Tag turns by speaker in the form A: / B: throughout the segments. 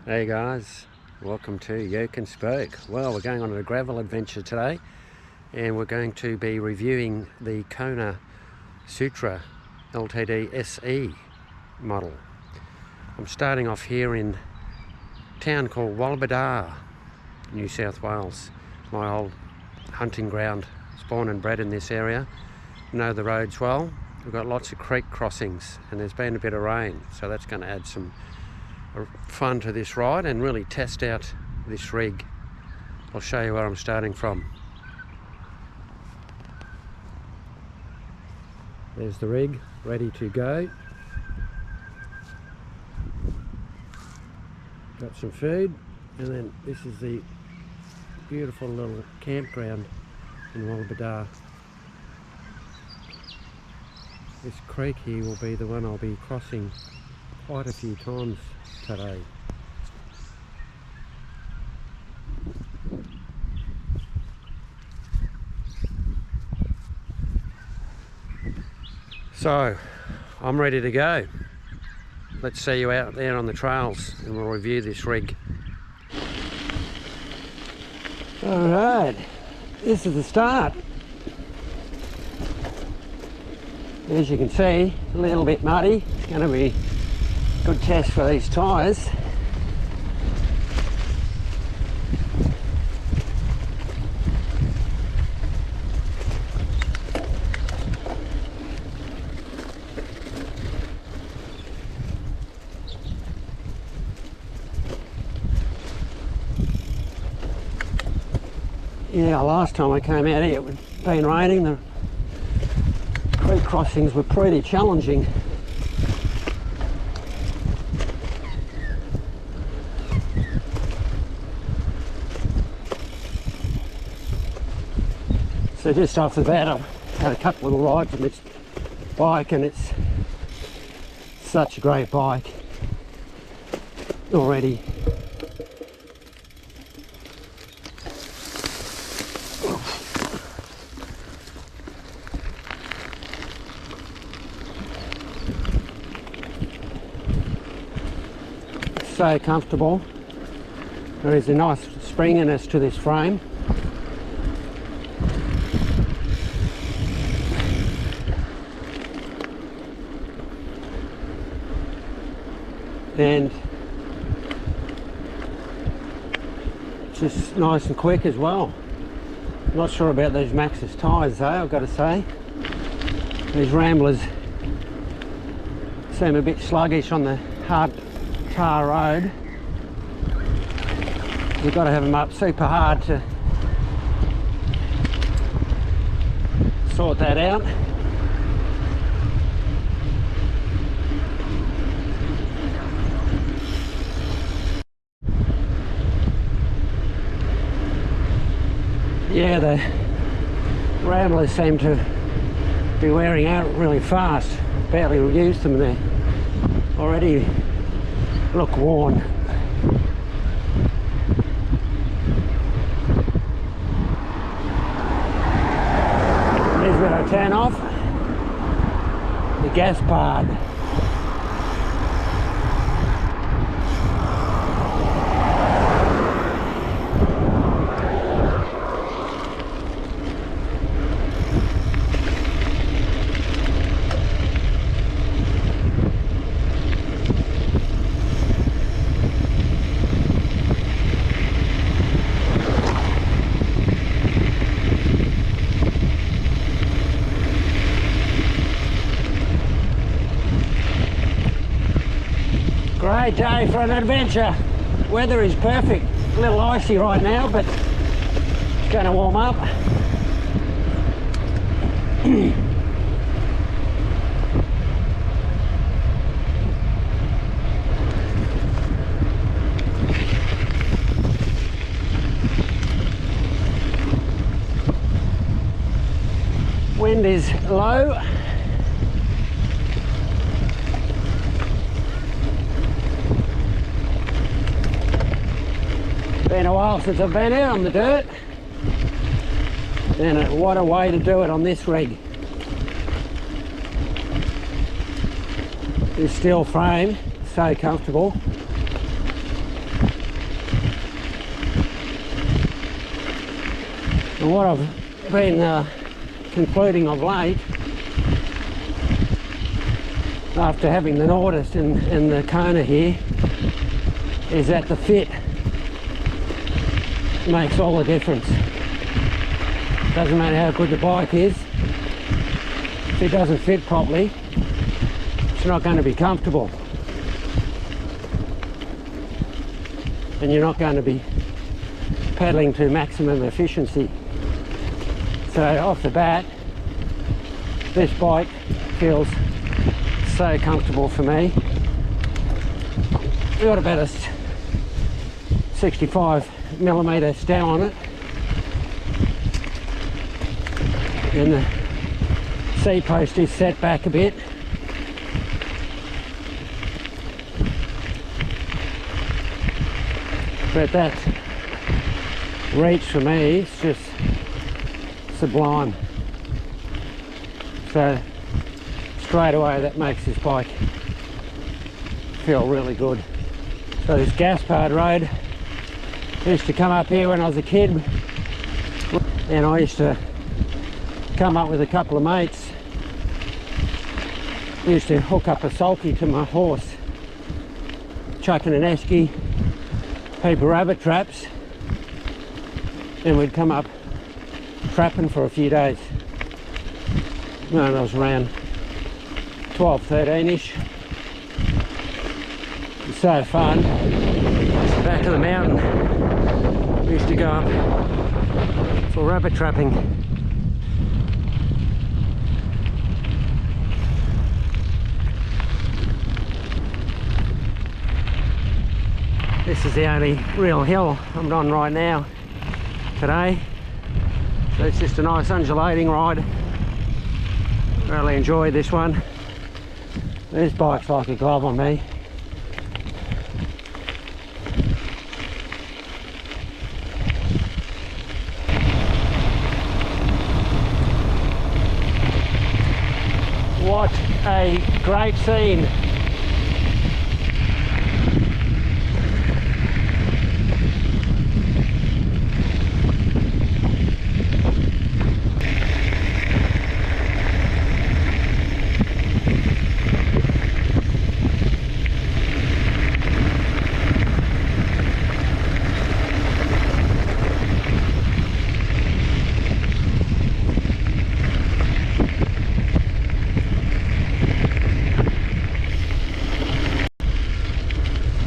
A: Hey guys, welcome to Yoke and Spoke. Well, we're going on a gravel adventure today and we're going to be reviewing the Kona Sutra Ltd SE model. I'm starting off here in a town called Walbadar, New South Wales. My old hunting ground, born and bred in this area. Know the roads well. We've got lots of creek crossings and there's been a bit of rain, so that's going to add some fun to this ride and really test out this rig. I'll show you where I'm starting from. There's the rig ready to go. Got some food, and then this is the beautiful little campground in Walbadar. This creek here will be the one I'll be crossing quite a few times today. So I'm ready to go. Let's see you out there on the trails and we'll review this rig. Alright, this is the start. As you can see, a little bit muddy. It's going to be a good test for these tyres. Yeah, last time I came out here it had been raining. The creek crossings were pretty challenging. So just off the bat I've had a couple of rides on this bike and it's such a great bike already. So comfortable. There is a nice springiness to this frame. And it's just nice and quick as well. Not sure about these Maxxis tyres though, I've got to say. These Ramblers seem a bit sluggish on the hard tar road. You've got to have them up super hard to sort that out. Yeah, the Ramblers seem to be wearing out really fast. Barely used them, they already look worn. Here's where I turn off the gas part. Great day for an adventure. Weather is perfect. A little icy right now, but it's going to warm up. Wind is low. Been a while since I've been out on the dirt, and what a way to do it on this rig. This steel frame, so comfortable. And what I've been concluding of late, after having the Nordist in the Kona here, is that the fit makes all the difference. Doesn't matter how good the bike is, if it doesn't fit properly, it's not going to be comfortable, and you're not going to be pedaling to maximum efficiency. So off the bat, this bike feels so comfortable for me. We've got about a 65mm stem on it, and the seat post is set back a bit. But that reach for me is just sublime. So straight away that makes this bike feel really good. So this Gaspard road, I used to come up here when I was a kid, and I used to come up with a couple of mates. We used to hook up a sulky to my horse, chucking an esky, heap of rabbit traps, and we'd come up trapping for a few days. Well, I was around 12, 13-ish. It was so fun. It's the back of the mountain. We used to go up for rabbit trapping. This is the only real hill I'm on right now today, so it's just a nice undulating ride. Really enjoy this one. This bike's like a glove on me. What a great scene.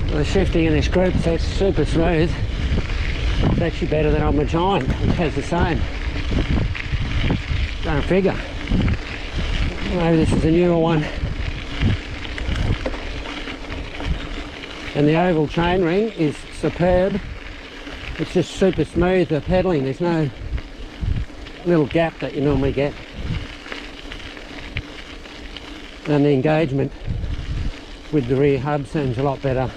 A: The shifting in this group set's super smooth. It's actually better than on my Giant, which has the same. Don't figure. Maybe this is a newer one. And the oval chainring is superb. It's just super smooth, the pedalling. There's no little gap that you normally get. And the engagement with the rear hub seems a lot better.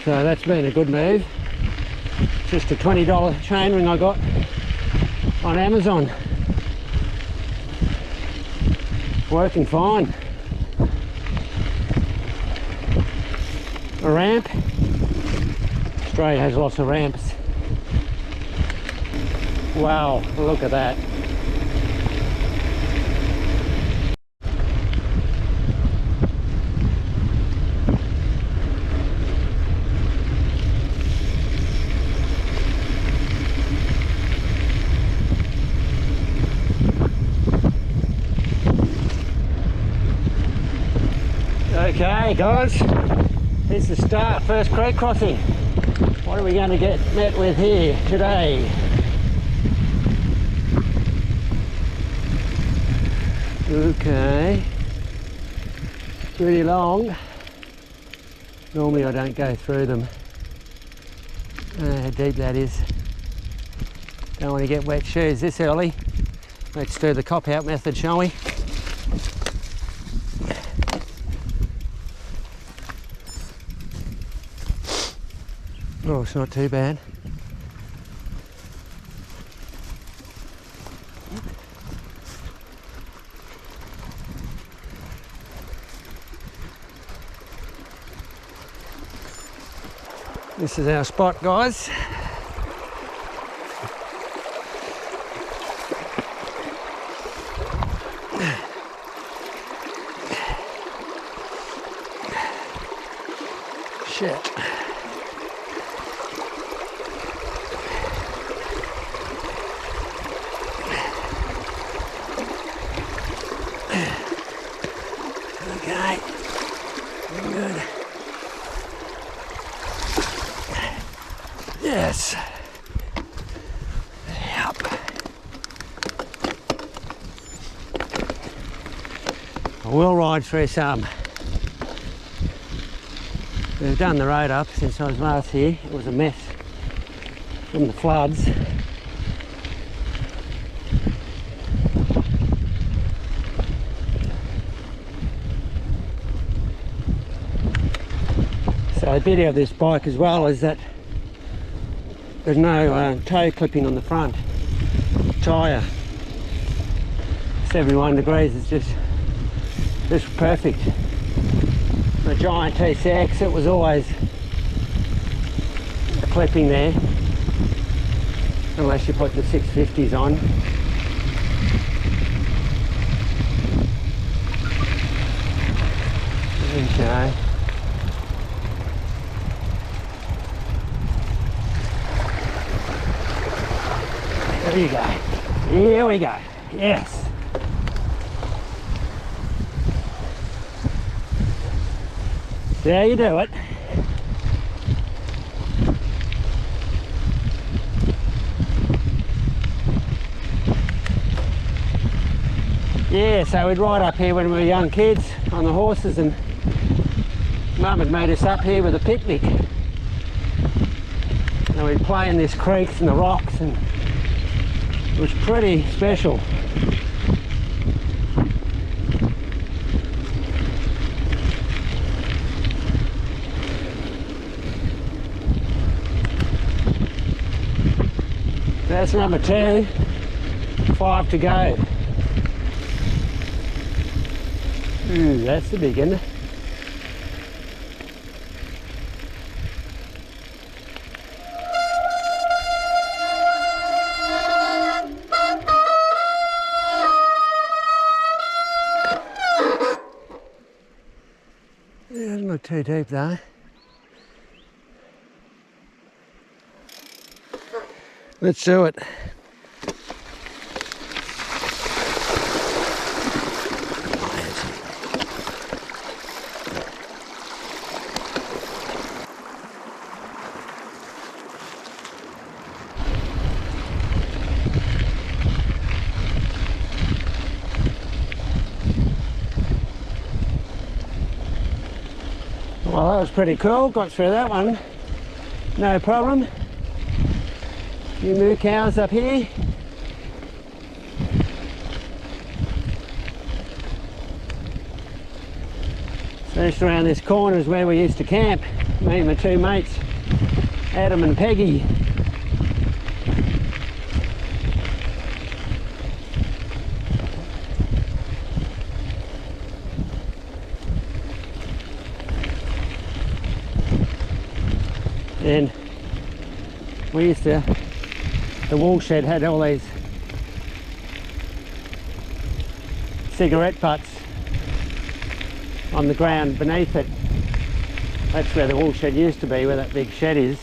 A: So that's been a good move. Just a $20 chainring I got on Amazon. Working fine. A ramp. Australia has lots of ramps. Wow, look at that. Okay guys, here's the start, first creek crossing. What are we going to get met with here today? Okay, pretty long. Normally I don't go through them. How deep that is. Don't want to get wet shoes this early. Let's do the cop-out method, shall we? Oh, it's not too bad. This is our spot, guys. Shit. Okay. Good. Yes. Yep. I will ride through some. We've done the road up since I was last here. It was a mess from the floods. So the beauty of this bike as well is that there's no toe clipping on the front tyre. 71 degrees is just perfect. The Giant TCX, it was always a clipping there, unless you put the 650s on. Okay. There you go. Here we go. Yes. There you do it. Yeah, so we'd ride up here when we were young kids on the horses, and Mum had made us up here with a picnic. And we'd play in these creeks and the rocks, and it was pretty special. That's number 2, 5 to go. Ooh, that's the big one. Yeah, not too deep though. Let's do it. Well, that was pretty cool. Got through that one. No problem. Few moo cows up here. So just around this corner is where we used to camp. Me and my 2 mates, Adam and Peggy. And we used to, the wool shed had all these cigarette butts on the ground beneath it. That's where the wool shed used to be, where that big shed is.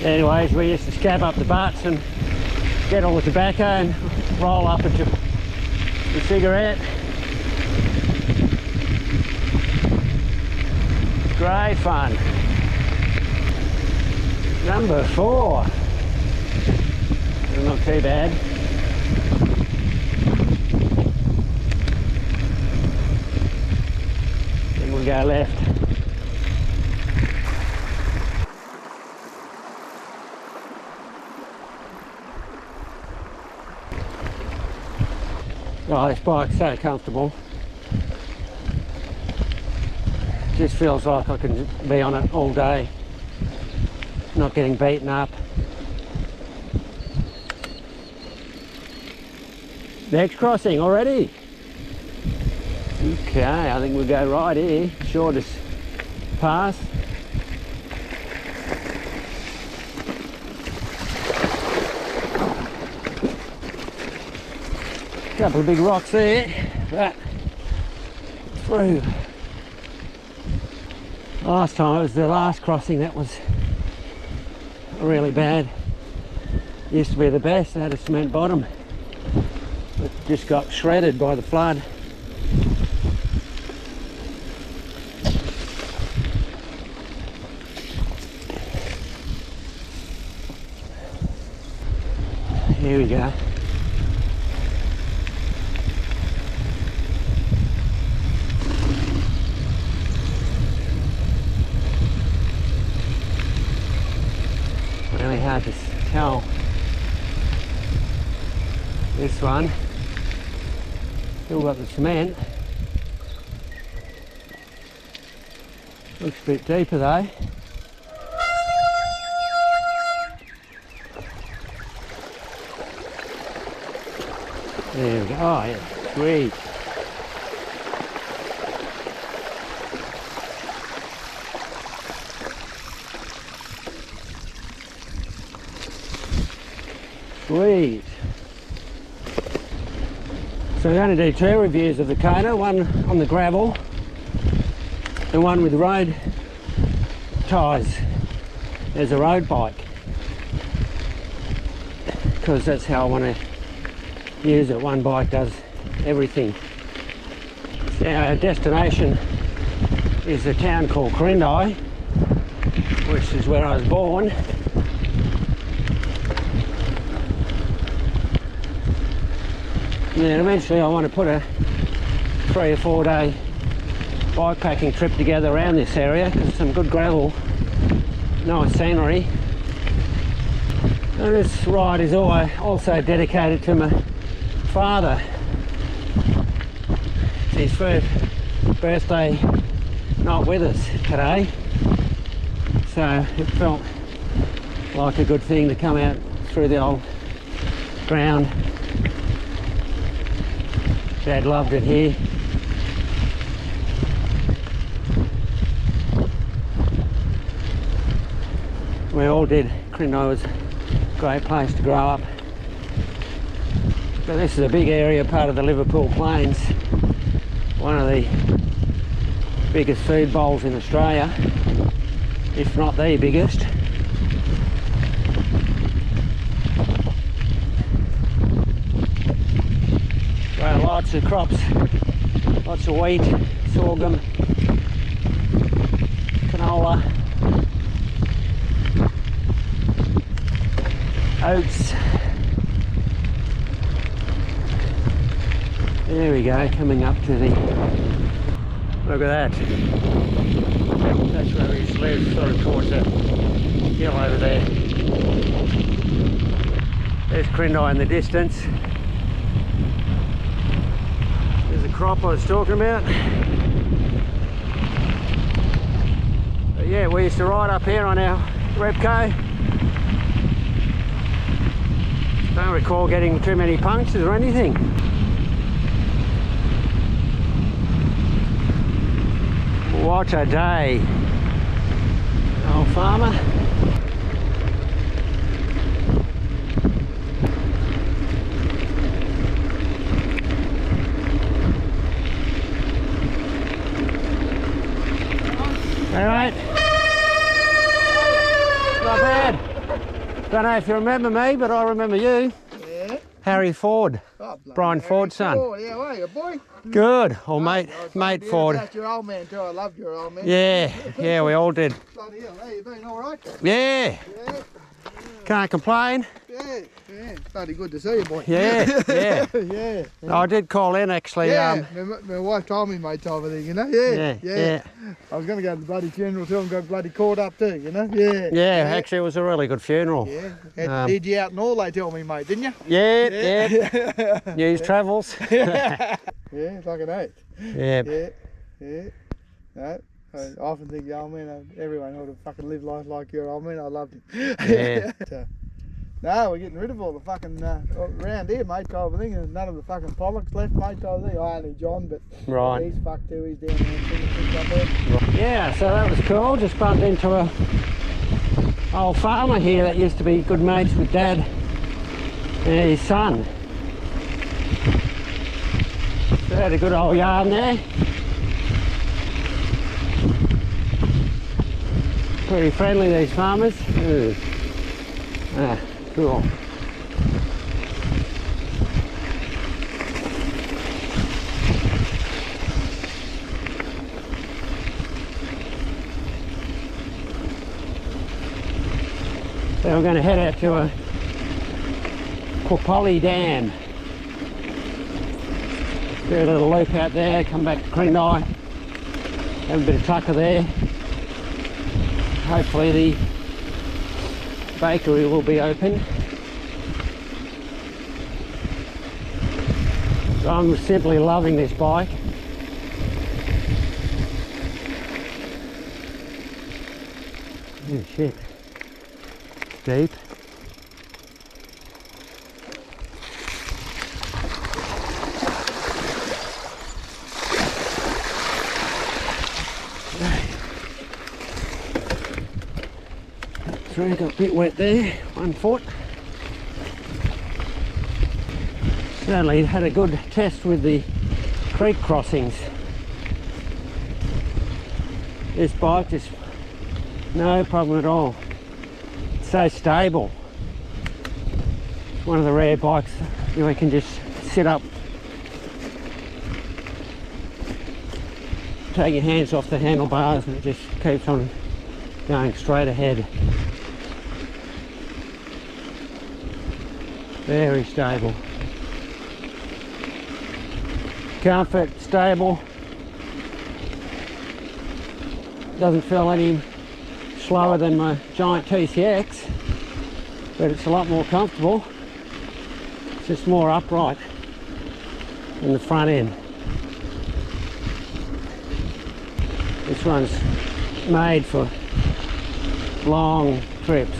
A: Anyways, we used to scab up the butts and get all the tobacco and roll up into the cigarette. Great fun. Number 4. Not too bad. Then we'll go left. Oh, this bike's so comfortable. Just feels like I can be on it all day, not getting beaten up. Next crossing already. Okay, I think we'll go right here, shortest pass. Couple of big rocks there, but through. Last time, it was the last crossing that was really bad. Used to be the best, it had a cement bottom. It just got shredded by the flood. Here we go. Really hard to tell. This one still got the cement. Looks a bit deeper though. There we go. Oh yeah, sweet. Sweet. So we're going to do two reviews of the Kona, one on the gravel and one with road tyres. There's a road bike, because that's how I want to use it. One bike does everything. So our destination is a town called Quirind, which is where I was born. And then eventually I want to put a 3 or 4 day bikepacking trip together around this area, because some good gravel, nice scenery. And this ride is also dedicated to my father. It's his first birthday not with us today, so it felt like a good thing to come out through the old ground. Dad loved it here. We all did. Quirind was a great place to grow up. But this is a big area, part of the Liverpool Plains. One of the biggest food bowls in Australia, if not the biggest. Lots of crops, lots of wheat, sorghum, canola, oats. There we go, coming up to the, look at that. That's where we used to live, sort of towards the hill over there. There's Quirind in the distance. Crop I was talking about. But yeah, we used to ride up here on our Repco. Don't recall getting too many punctures or anything. What a day. Old farmer. Alright, not bad. Don't know if you remember me, but I remember you. Yeah. Harry Ford, oh, Brian Ford's son. Ford. Yeah, how are you, boy? Good. Or mate Ford.
B: That's your old man too. I loved your old man.
A: Yeah, we all did.
B: Bloody hell, how you been? All right?
A: Yeah. Can't complain.
B: Yeah. Bloody good to see you, boy.
A: Yeah.
B: Yeah.
A: No, I did call in actually.
B: Yeah, my wife told me, mate, type of thing, you know? Yeah. I was going to go to the bloody funeral too and got bloody caught up too, you know? Yeah,
A: actually it was a really good funeral.
B: Yeah. Did you out and all, they tell me, mate, didn't you?
A: Yeah. News travels.
B: Yeah, like an eight.
A: Yeah.
B: No. I often think, old man, everyone ought to fucking live life like your old man. I loved him.
A: Yeah.
B: No, we're getting rid of all the fucking around here, mate, type of thing, and none of the fucking Pollocks left, mate, type of thing. Only John, but
A: right.
B: He's fucked too. He's down there.
A: Right. Yeah, so that was cool. Just bumped into a old farmer here that used to be good mates with Dad and his son. They had a good old yarn there. Pretty friendly, these farmers. Ooh. Ah, cool. So we're going to head out to a Quirind Dam. Do a little loop out there, come back to Quirind, have a bit of tucker there. Hopefully the bakery will be open. So I'm simply loving this bike. Oh shit, deep. Got a bit wet there, 1 foot. Certainly had a good test with the creek crossings. This bike just no problem at all. It's so stable. It's one of the rare bikes where you can just sit up, take your hands off the handlebars, and it just keeps on going straight ahead. Very stable. Comfort, stable. Doesn't feel any slower than my giant TCX, but it's a lot more comfortable. It's just more upright in the front end. This one's made for long trips.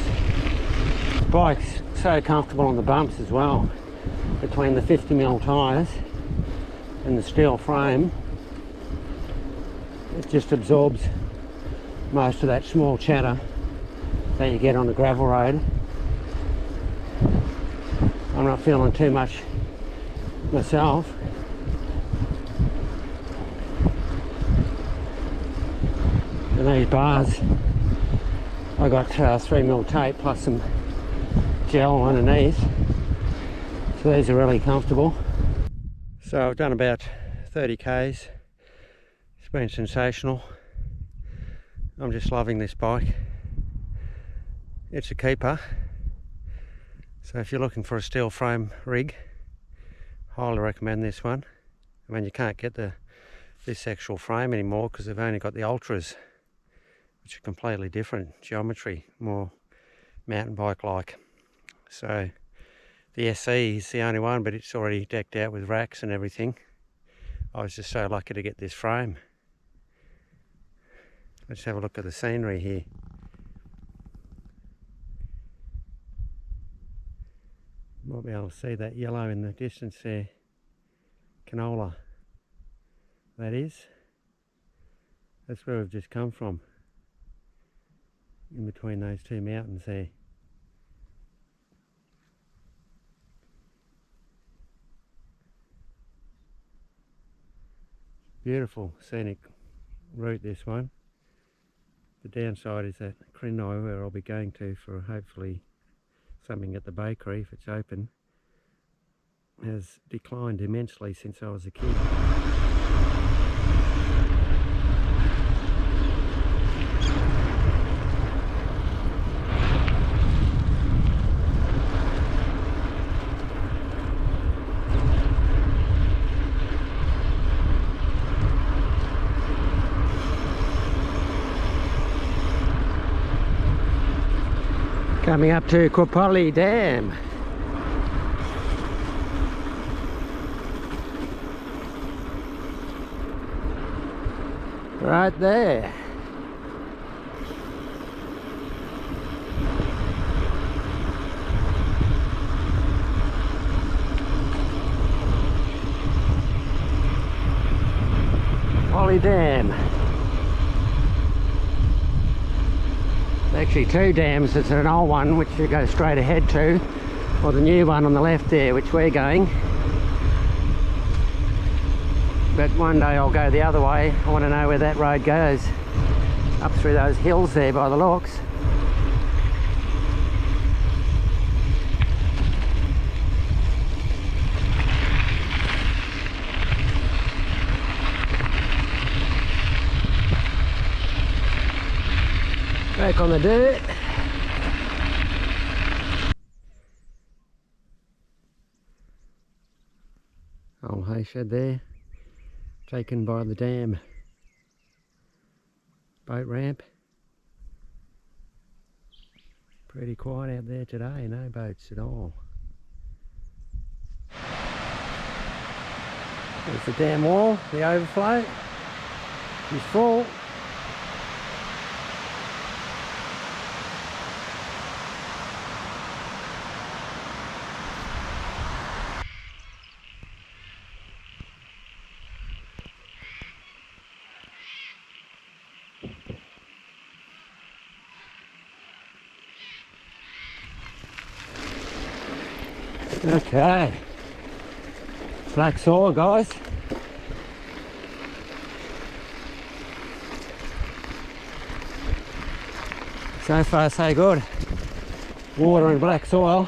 A: The bike's so comfortable on the bumps as well, between the 50mm tyres and the steel frame. It just absorbs most of that small chatter that you get on the gravel road. I'm not feeling too much myself. And these bars, I got 3mm tape plus some gel underneath, so these are really comfortable. So I've done about 30 k's. It's been sensational. I'm just loving this bike. It's a keeper, so if you're looking for a steel frame rig, highly recommend this one. I mean, you can't get this actual frame anymore because they've only got the ultras, which are completely different geometry, more mountain bike like. So the SE is the only one, but it's already decked out with racks and everything. I was just so lucky to get this frame. Let's have a look at the scenery here. Might be able to see that yellow in the distance there. Canola. That is. That's where we've just come from. In between those two mountains there. Beautiful scenic route, this one. The downside is that Quirind, where I'll be going to for hopefully something at the bakery if it's open, has declined immensely since I was a kid. Coming up to Quirind Dam. Right there. Quirind Dam. Actually two dams. There's an old one which you go straight ahead to, or the new one on the left there which we're going. but one day I'll go the other way. I want to know where that road goes, up through those hills there by the looks. Back on the dirt. Old hay shed there, taken by the dam. Boat ramp. Pretty quiet out there today, no boats at all. There's the dam wall, the overflow is full. Okay, black soil, guys. So far so good. Water and black soil.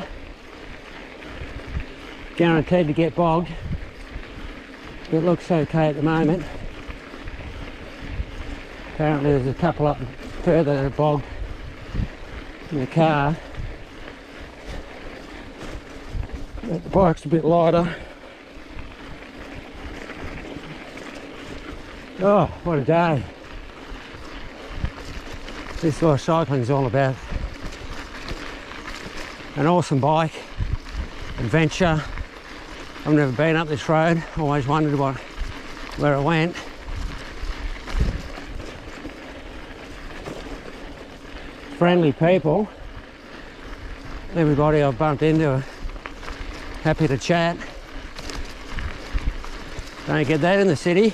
A: Guaranteed to get bogged. It looks okay at the moment. Apparently there's a couple up further that are bogged in the car. But the bike's a bit lighter. Oh, what a day. This is what cycling's all about. An awesome bike, adventure. I've never been up this road, always wondered where it went. Friendly people. Everybody I've bumped into, happy to chat. Don't get that in the city.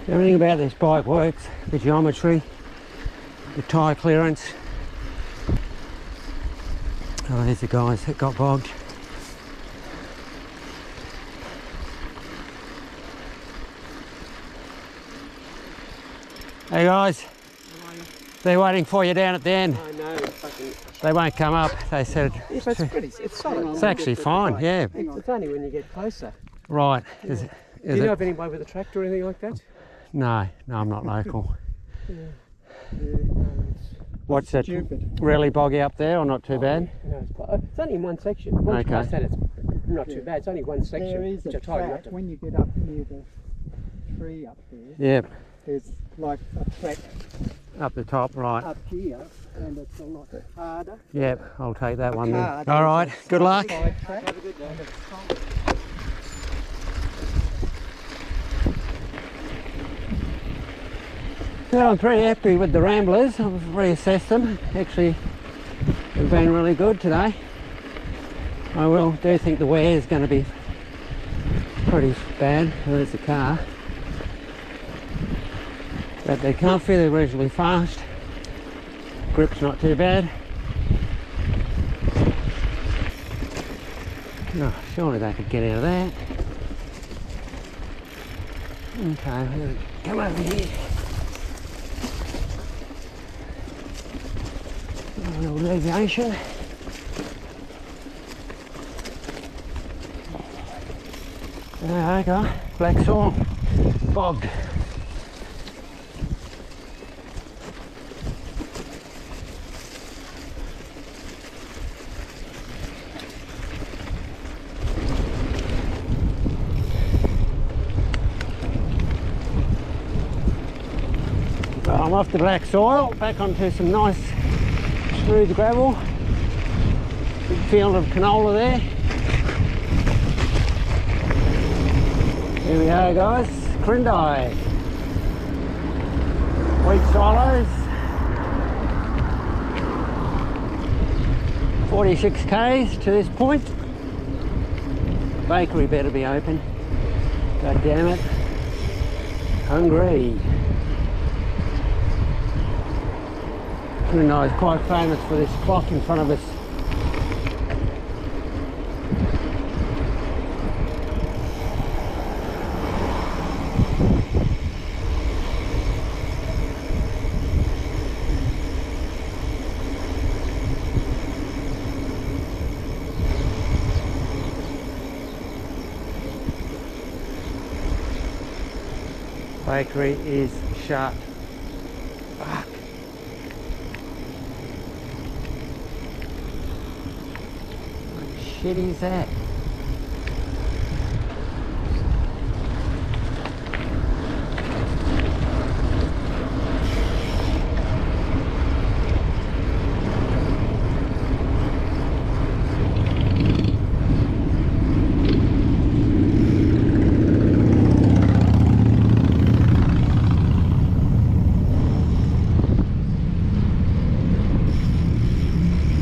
A: Everything about this bike works. The geometry, the tyre clearance. Oh, there's the guys that got bogged. Hey guys. They're waiting for you down at the end.
C: I know.
A: They won't come up. They said
C: Yeah, but it's solid.
A: it's actually fine. Yeah.
C: It's only when you get closer.
A: Right.
C: Yeah.
A: Is
C: Do
A: it?
C: you know of anyone with a tractor or anything like that?
A: No, I'm not local.
C: Yeah, no,
A: What's that?
C: stupid.
A: Really boggy up there, or not too bad?
C: No, it's only in one section. Once you pass that, it's not too bad. It's only one section.
D: There is
C: which
D: a
C: I told you not
D: track
C: to.
D: when you get up near the tree up there.
A: Yep.
D: There's like a track
A: Up the top, right.
D: up here, and it's a lot harder.
A: Yep. I'll take that one then.
D: car,
A: All right.
D: there's a
A: Good luck.
D: side track.
C: Have a good day.
D: And it's solid.
A: Well, I'm pretty happy with the Ramblers. I've reassessed them. Actually, they've been really good today. I do think the wear is going to be pretty bad. There's the car. But they're comfy, they're reasonably fast. Grip's not too bad. No, surely they could get out of that. Okay, come over here. A little deviation. There we go, black soil, bogged. Well, I'm off the black soil, back onto some nice smooth gravel. Big field of canola there. Here we go, guys. Quirind. Wheat silos. 46 k's to this point. Bakery better be open. God damn it. Hungry. Quirind is quite famous for this clock in front of us. bakery is shut. Fuck. What shit is that?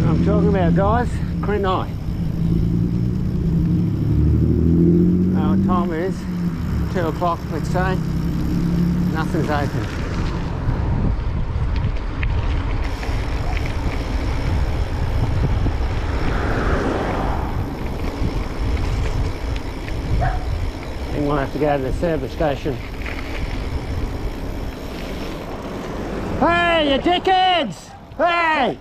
A: I'm talking about, guys, Quirind. What time it is? 2 o'clock, let's say. Nothing's open. I think we'll have to go to the service station. Hey, you dickheads! Hey!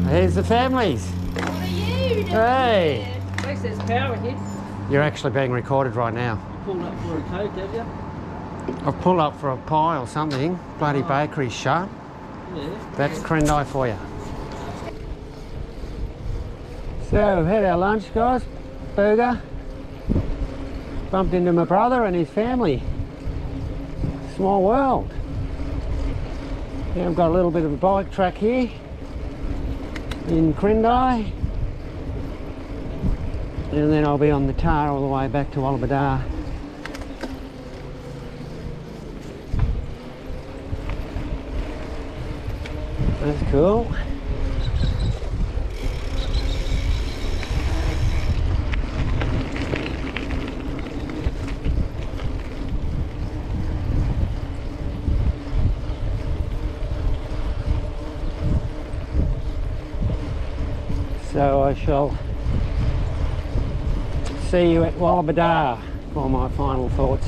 A: Here's the families.
E: What are you doing?
A: Hey!
C: At least there's power here.
A: You're actually being recorded right now.
C: You pulled up for a coke, have you?
A: I've pulled up for a pie or something. Bloody bakery's shut.
C: Yeah.
A: That's Quirind for you. So, we had our lunch, guys. Burger. Bumped into my brother and his family. Small world. Now I've got a little bit of a bike track here in Quirind, and then I'll be on the tar all the way back to Wollobadar. That's cool. So I shall see you at Wollobadar for my final thoughts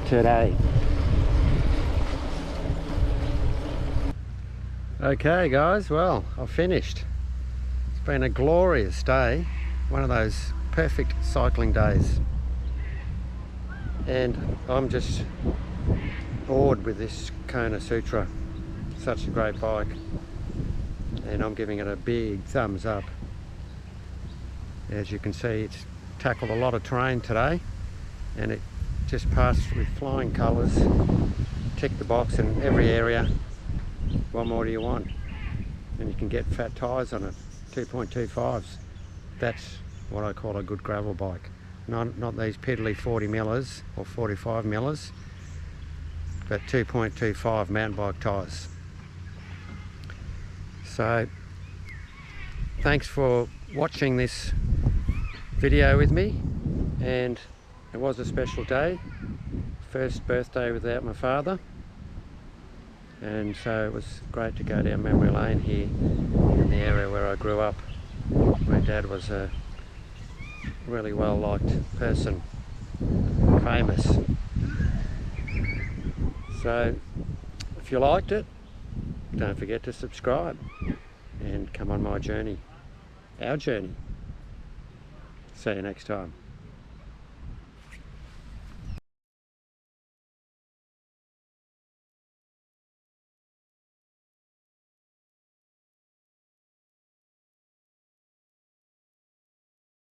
A: today. Okay guys, well, I've finished. It's been a glorious day, one of those perfect cycling days. And I'm just bored with this Kona Sutra. Such a great bike. And I'm giving it a big thumbs up. As you can see, it's tackled a lot of terrain today, and it just passed with flying colours, ticked the box in every area. What more do you want? And you can get fat tyres on it, 2.25s. That's what I call a good gravel bike. Not these piddly 40 millers or 45 millers, but 2.25 mountain bike tyres. So thanks for watching this video with me, and it was a special day, first birthday without my father, and so it was great to go down memory lane here in the area where I grew up. My dad was a really well liked person, famous. So if you liked it, don't forget to subscribe and come on my journey, our journey. See you next time.